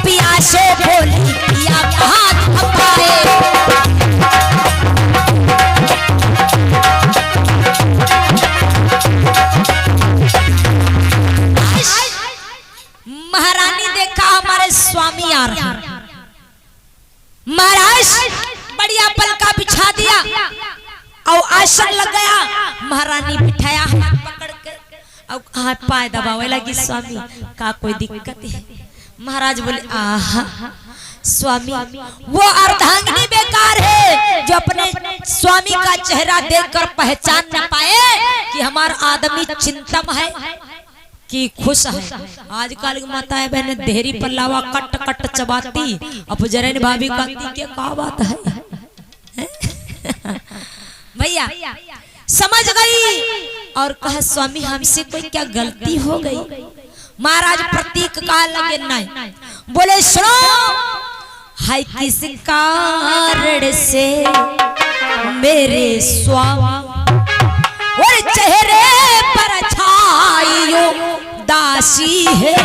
पियासे बोली पिया हाथ थमाए। महारानी देखा हमारे स्वामी आ रहे, महाराज बढ़िया पलका बिछा दिया और आसन लग गया। महारानी बिठाया हाथ पकड़ के और हाथ पाए दबावे लगी। स्वामी का कोई दिक्कत है? महाराज बोले आहा स्वामी वो अर्धांगिनी बेकार है जो अपने स्वामी का चेहरा देखकर पहचान न पाए कि हमारा आदमी चिंतम है कि खुश है। आजकल की माताएं बहने देहरी पल्लावा कट कट चबाती अब जरन भाभी कहती क्या का बात है भैया समझ गई और कहा स्वामी हमसे कोई क्या गलती हो गई? महाराज प्रतीक कहा लगे नहीं, बोले सुनो है किस कारण से मेरे स्वामी और चेहरे पर छाई दासी है।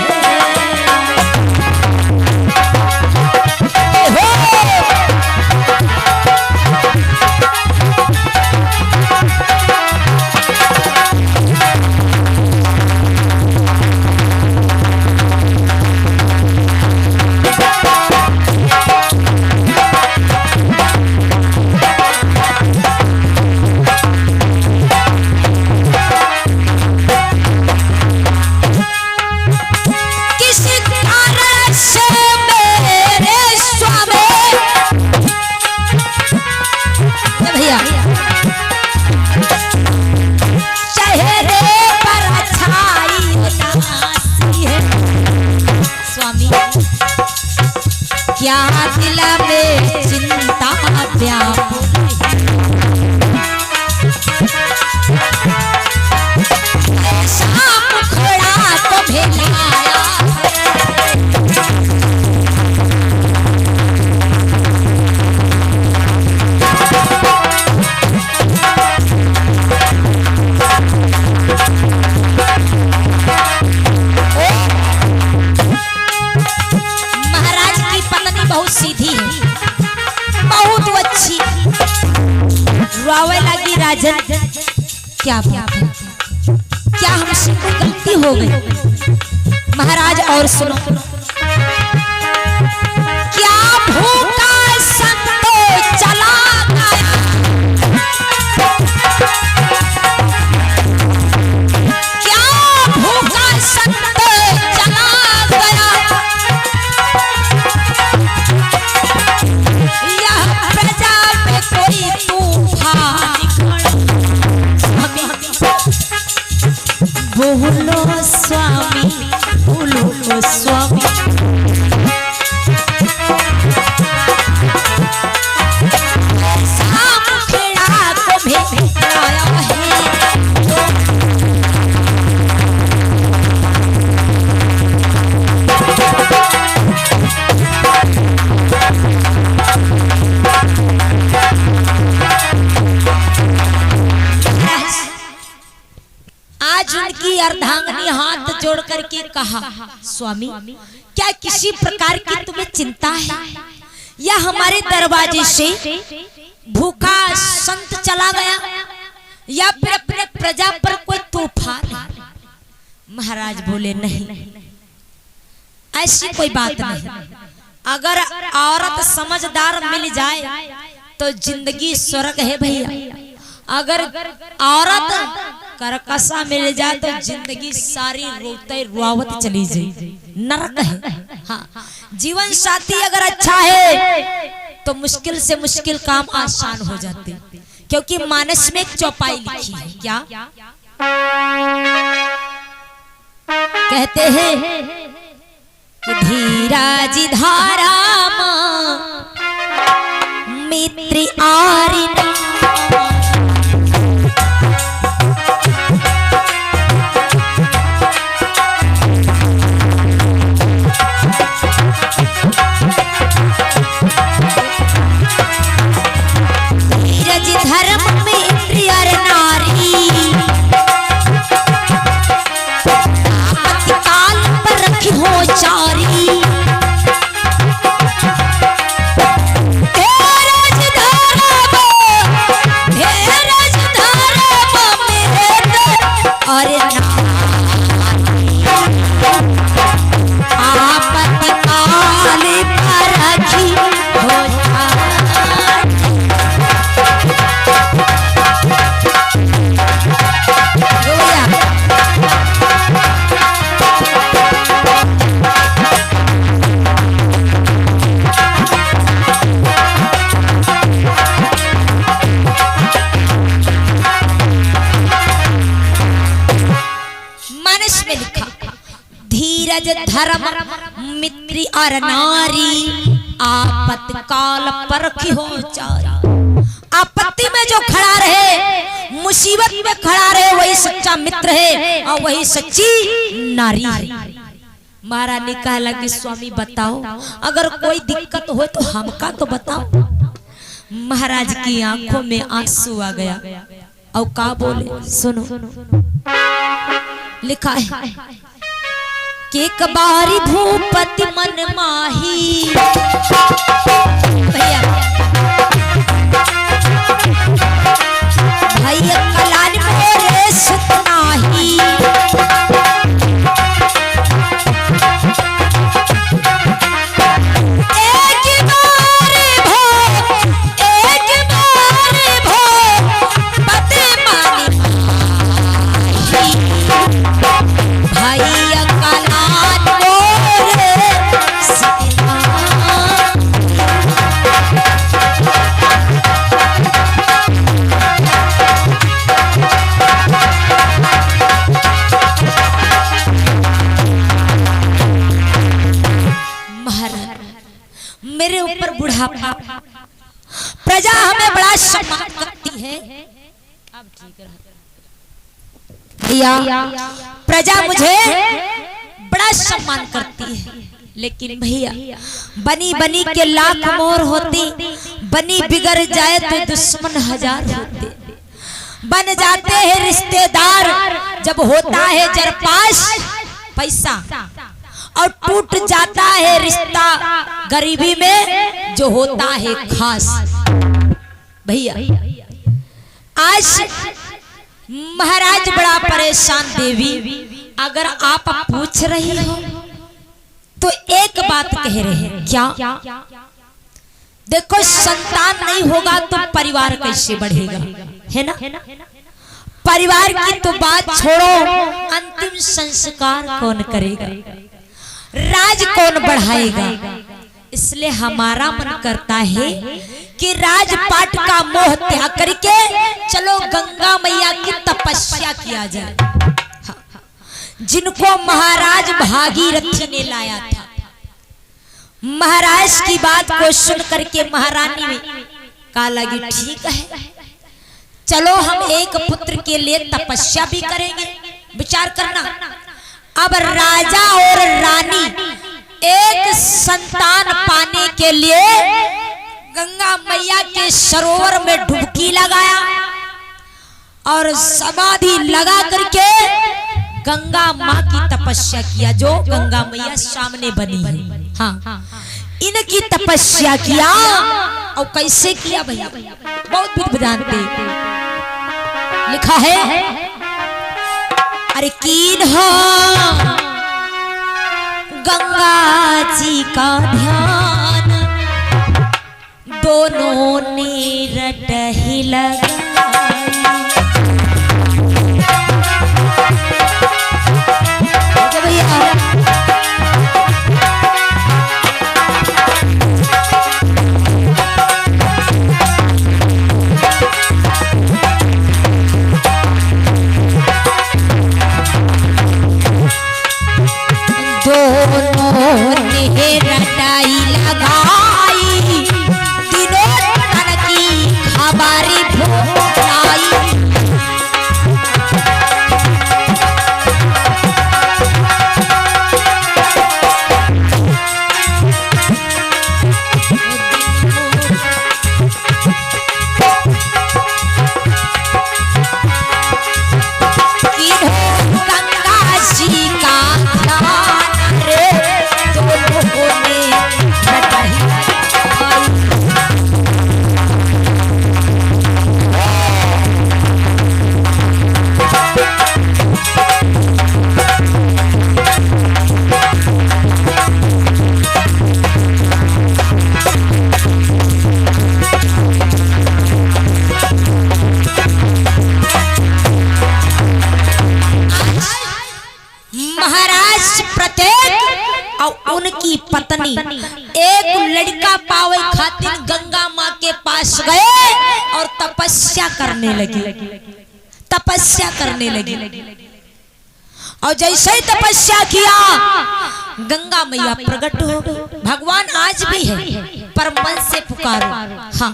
क्या दिल में चिंता व्याकुल शाम खड़ा तो भेलाया लगी। राजन क्या हमसे कोई गलती हो गई? महाराज और सुनो क्या भूखा संतो चला गया, क्या भूखा संतो चला गया, यह प्रजा में कोई बोलो स्वामी बोलो स्वामी शाम खेड़ा को भेटाया है। आज उनकी अर्धांगिनी हाथ जोड़ करके कहा स्वामी क्या किसी प्रकार की तुम्हें चिंता है या हमारे दरवाजे से भूखा संत चला गया या फिर अपने प्रजा पर कोई तूफान? महाराज बोले नहीं ऐसी कोई बात नहीं। अगर औरत समझदार मिल जाए तो जिंदगी स्वर्ग है भैया। अगर औरत करकसा मिल जाए तो जिंदगी सारी रोते रुआवत चली जाए, नरक है। हाँ जीवन साथी अगर अच्छा है तो मुश्किल से मुश्किल काम आसान हो जाते, क्योंकि मानस में एक चौपाई लिखी है क्या कहते हैं कि धीराज धारा मित्र आरिना यज धर्म मित्री और नारी आपत काल पर की हो चारी। आपत्ति में जो खड़ा रहे, मुसीबत में खड़ा रहे, वही सच्चा मित्र है और वही सच्ची नारी है। महाराज ने कहा कि स्वामी बताओ, अगर कोई दिक्कत हो तो हमका तो बताओ। महाराज की आंखों में आंसू आ गया और का बोले, सुनो लिखा है कि एक बारी भूपति मन माही, भैया भैया कलान मोरे सुत नाही। मेरे ऊपर बुढ़ापा, प्रजा हमें बड़ा सम्मान करती है। अब ठीक भैया, प्रजा मुझे बड़ा सम्मान करती है, लेकिन भैया बनी बनी के लाख मोर होती, बनी बिगड़ जाए तो दुश्मन हजार होते। बन जाते हैं रिश्तेदार जब होता है जरपास पैसा, और टूट जाता है रिश्ता गरीबी में जो होता है खास। भैया आज महाराज बड़ा परेशान। देवी अगर आप पूछ रही हो तो एक बात कह रहे हैं, क्या? देखो संतान नहीं होगा तो परिवार कैसे बढ़ेगा, है ना? परिवार की तो बात छोड़ो, अंतिम संस्कार कौन करेगा, राज कौन बढ़ाएगा? इसलिए हमारा मन करता है कि राजपाट का मोह त्याग करके चलो गंगा मैया की तपस्या किया जाए। जिनको महाराज भागीरथी ने लाया था, महाराज की बात को सुन करके महारानी ने कहा लगी ठीक है, चलो हम एक पुत्र के लिए तपस्या भी करेंगे। विचार करना, अब राजा और रानी एक संतान पाने के लिए गंगा मैया के सरोवर में डुबकी लगाया और समाधि लगा करके गंगा माँ की तपस्या किया, जो गंगा मैया सामने बनी है। हाँ, इनकी तपस्या किया। और कैसे किया भैया? बहुत विधि विधान पे लिखा है। अरे कीन हो गंगा जी का ध्यान, दोनों ने रटहि लगाई। उनकी पत्नी एक लड़का पावे खातिर गंगा माँ के पास गए और तपस्या करने लगी। और जैसे ही तपस्या किया गंगा मैया प्रकट हो गई। भगवान आज भी है पर मन से पुकारो। हाँ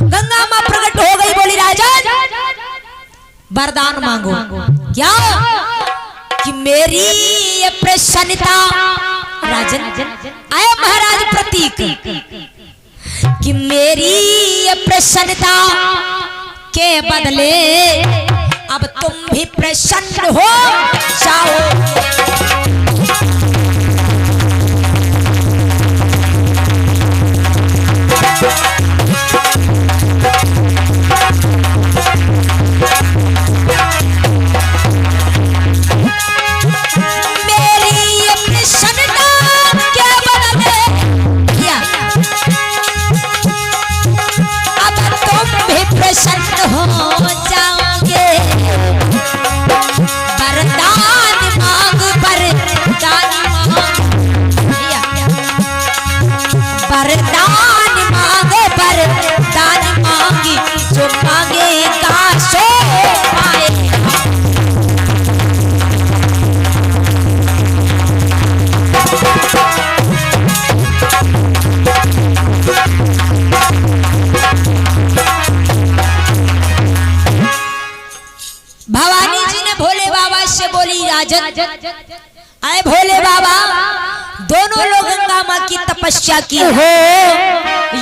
गंगा माँ प्रकट हो गई, बोली राजन वरदान मांगो। क्या? कि मेरी ये प्रसन्नता राजन आए महाराज प्रतीक कि मेरी ये प्रसन्नता के बदले अब तुम भी प्रसन्न हो जाओ। प्रसन्न हो जाओगे। वरदान मांग वरदान मांग वरदान मांगी जो मांगेगा सो पाएगा। भवानी जी ने भोले बाबा से बोली राजन आए भोले बाबा दोनों लोग गंगा माँ की तपस्या की हो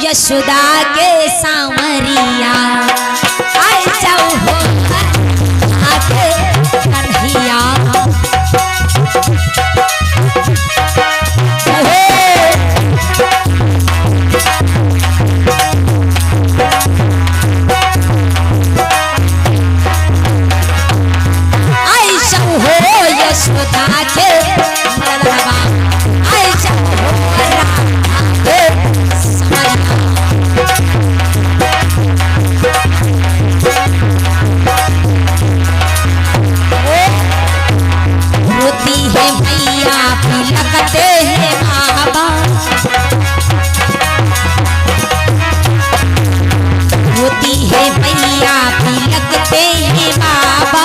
यशोदा के सांवरिया आए जाओ हो आके कन्हैया। यशोदा के मलबा आए जाओ रोती है मैया पिलकते हैं बाबा रोती है मैया पिलकते हैं बाबा।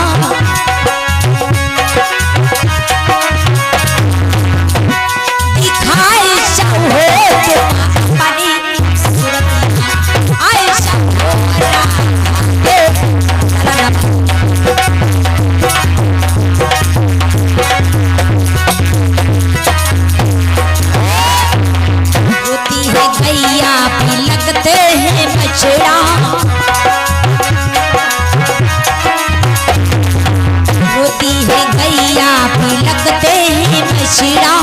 रोती है गैया भी लगते हैं मछड़ा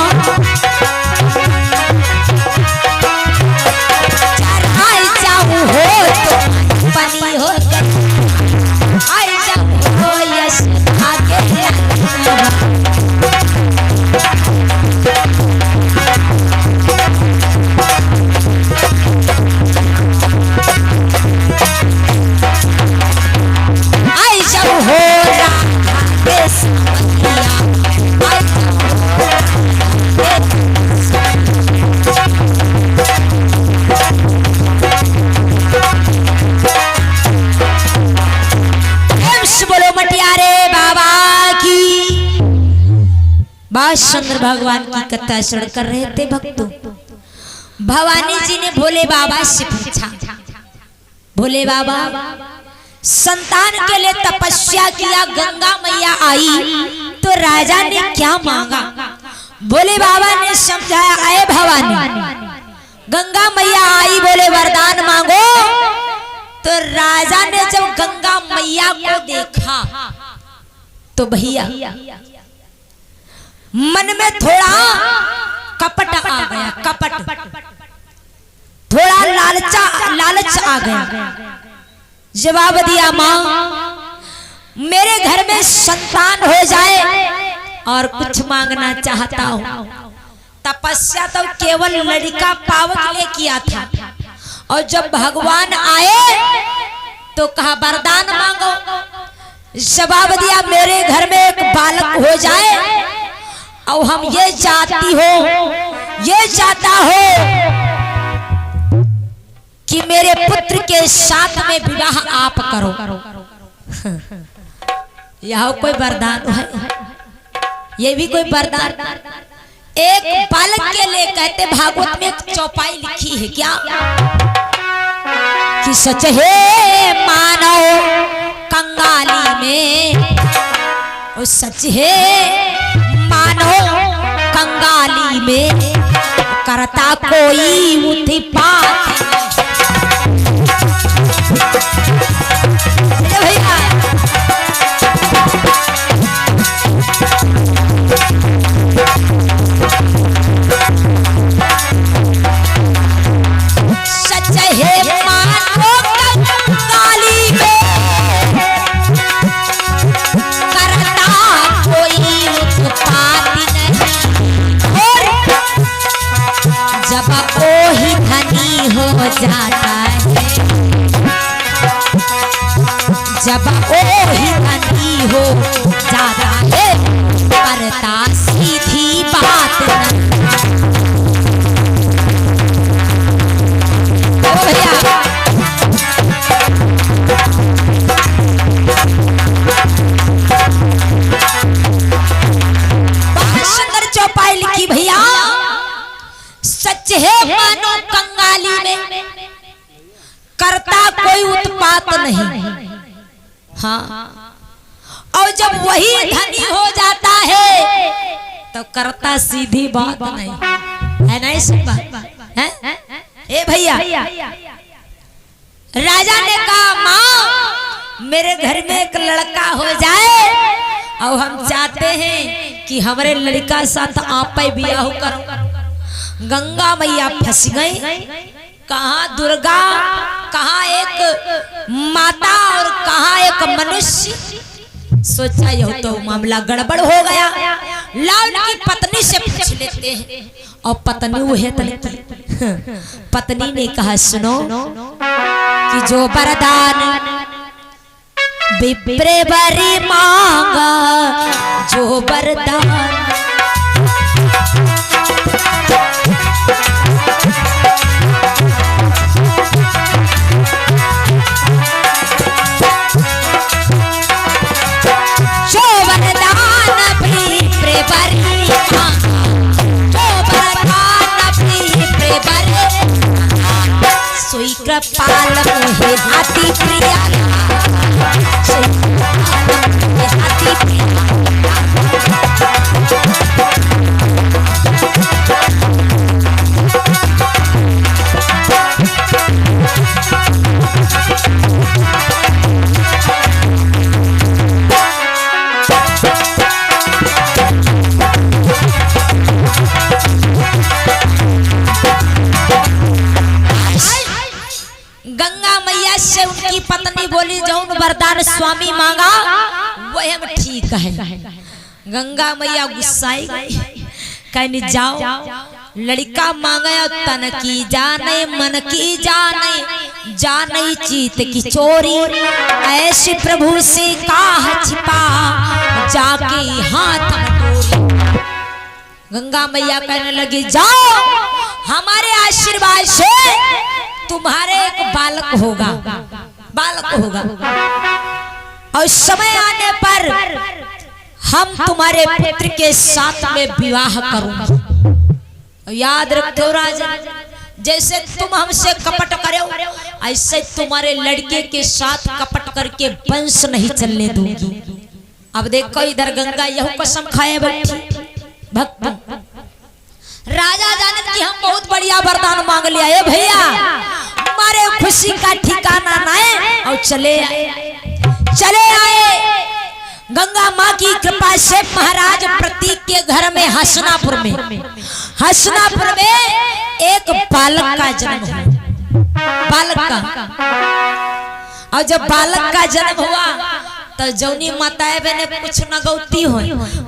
चढ़ाई जाऊं हो तो बनी हो आई जाऊं हो यश आगे शंकर भगवान की कथा सुन कर रहे थे भक्तों। भवानी जी ने भोले बाबा से पूछा भोले बाबा संतान के लिए तपस्या किया गंगा मैया आई तो राजा ने क्या मांगा? भोले बाबा ने समझाया आए भवानी गंगा मैया आई बोले वरदान मांगो। तो राजा ने जब गंगा मैया को देखा तो भैया मन में थोड़ा कपट आ गया, कपट थोड़ा लालच आ गया। जवाब दिया माँ मेरे घर में संतान हो जाए और कुछ मांगना चाहता हूँ। तपस्या तो केवल लड़का पाव के लिए किया था और जब भगवान आए तो कहा वरदान मांगो। जवाब दिया मेरे घर में एक बालक हो जाए और हम ये चाहती हो ये चाहता हो कि मेरे पुत्र के साथ में विवाह आप करो। यह कोई वरदान है? ये भी कोई वरदान? एक बालक के लिए कहते भागवत में एक चौपाई लिखी है क्या कि सच है मानो कंगाली में, और सच है मानो कंगाली में करता कोई उत्पात भैया। सच है मानो कंगाली में करता कोई उत्पात नहीं, और जब कोई धनी हो जाता है, जब कोई धनी हो जाता है करता सीधी बात नहीं। बहुत सुंदर चौपाई लिखी भैया। सच है मानो कंगाली में करता कोई उत्पात नहीं, हाँ, और जब वही धनी हो जाता है तो करता सीधी बात नहीं है, ना इस बात है? ए भैया, राजा ने कहा माँ मेरे घर में एक लड़का हो जाए और हम चाहते हैं कि हमारे लड़का साथ आप ही ब्याह करो। गंगा मैया फंस गई, कहाँ दुर्गा, कहाँ एक माता और कहाँ एक मनुष्य। सोचा यह तो मामला गड़बड़ हो गया, लाल की पत्नी से पूछ लेते हैं। और पत्नी वह पत्नी ने कहा सुनो कि जो वरदान विप्रे बरी मांगा, जो वरदान कृपाल मोहे हाथी प्रिया, हाथी प्रिया। गंगा मैया से उनकी पत्नी बोली जौन वरदान स्वामी मांगा वह हम ठीक है। गंगा मैया गुस्साई गई, कहनी जाओ लड़का मांगा तन की जाने मन की जाने, जाने चीत की चोरी, ऐसे प्रभु से काह छिपा जाके हाथ में। गंगा मैया कहने लगी जाओ हमारे आशीर्वाद से तुम्हारे एक बालक होगा, बालक होगा, और समय आने पर हम तुम्हारे पुत्र के साथ में विवाह करूंगा। याद रखो राजा, जैसे तुम हमसे कपट करो ऐसे तुम्हारे लड़के के साथ कपट करके वंश नहीं चलने दूंगी। अब देखो इधर गंगा यह कसम खाए बैठी भक्त। राजा जाने कि हम बहुत बढ़िया वरदान मांग लिया है भैया, हमारे खुशी का ठिकाना ना है, और चले आए। गंगा माँ की कृपा से महाराज प्रतीक के घर में हसनापुर में एक बालक का जन्म हुआ। बालक का, और जब बालक का जन्म हुआ तो जौनी माताएं बहने कुछ न गौती हो,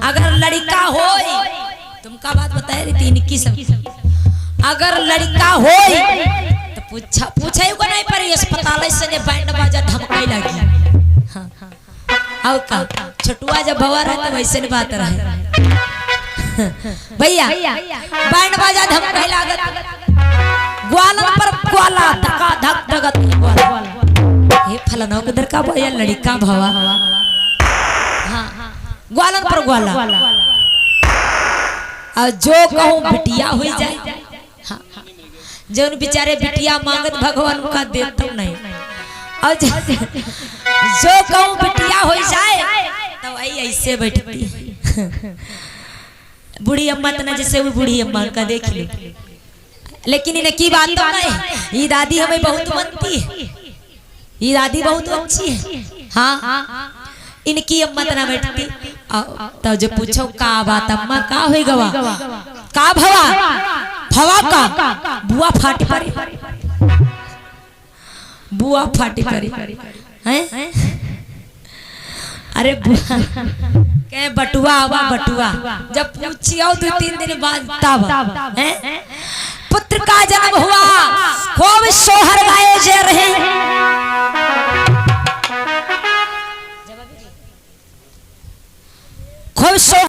अगर लड़का हो, तुमका बात बताए रही इनकी सब, अगर लड़का हो तो पूछे को नहीं पड़ी, अस्पताल से ने बैंड बाजा धमकाई लगी। हाँ, और का छोटुआ जब भवा रहे तो वैसे नहीं बात रहे भैया, बैंड बाजा धमकाई लागत, ग्वालन पर ग्वाला धका धक धगत ग्वाला, ये फलाना उधर का भैया लड़का भवा, हाँ ग्वालन पर ग्वाला, और जो कहूँ बिटिया हो जाए। हाँ। जो बेचारे बिटिया मांगत भगवान का देता नहीं, और जो कहूँ बिटिया हो जाए तो वही ऐसे बैठती। बूढ़ी अम्मा तो ना, जैसे वो बूढ़ी अम्मा का देख ली, लेकिन इन्हें की बात तो नहीं। ये दादी हमें बहुत मनती है, ये दादी बहुत अच्छी है। हाँ, इनकी अम्मा तना बैठती तो जो पूछो का बात अम्मा का होई गवा का भवा भवा का बुआ फाटी पड़ी, बुआ फाटी पड़ी हैं। अरे बुआ के बटुआ आवा बटुआ, जब पूछियो 2-3 दिन बाद तब हैं पुत्र का जन्म हुआ, खूब सोहर